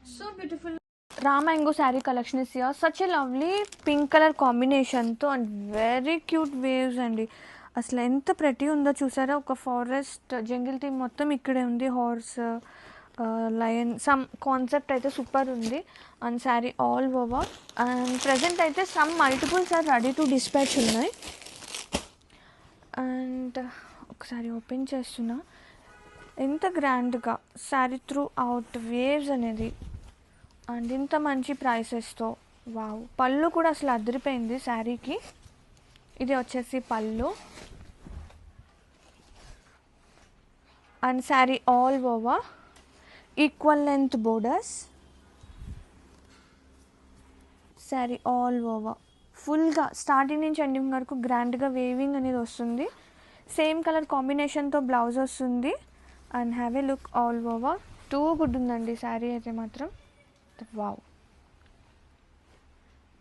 So beautiful. Raw mango saree collection is here. Such a lovely pink color combination తో and very cute waves అండి. అసలు ఎంత ప్రతి ఉందో చూసారా, ఒక ఫారెస్ట్ జంగిల్ థీమ్ మొత్తం ఇక్కడే ఉంది. హార్స్, లయన్ సమ్ కాన్సెప్ట్ అయితే సూపర్ ఉంది. And sari all over. And present అయితే some multiples are ready to dispatch ఉన్నాయి. అండ్ ఒకసారి ఓపెన్ చేస్తున్నా, ఎంత గ్రాండ్గా శారీ త్రూ అవుట్ వేవ్స్ అనేది అండ్ ఇంత మంచి ప్రైసెస్తో. వావ్, పళ్ళు కూడా అసలు అదిరిపోయింది శారీకి. ఇది వచ్చేసి పళ్ళు and sari all over equal length borders. Sari all over ఫుల్గా స్టార్టింగ్ నుంచి ఎండింగ్ వరకు గ్రాండ్గా వేవింగ్ అనేది వస్తుంది. సేమ్ కలర్ కాంబినేషన్తో బ్లౌజ్ వస్తుంది. And have a look all over. Too good ఉందండి శారీ అయితే మాత్రం. వావ్.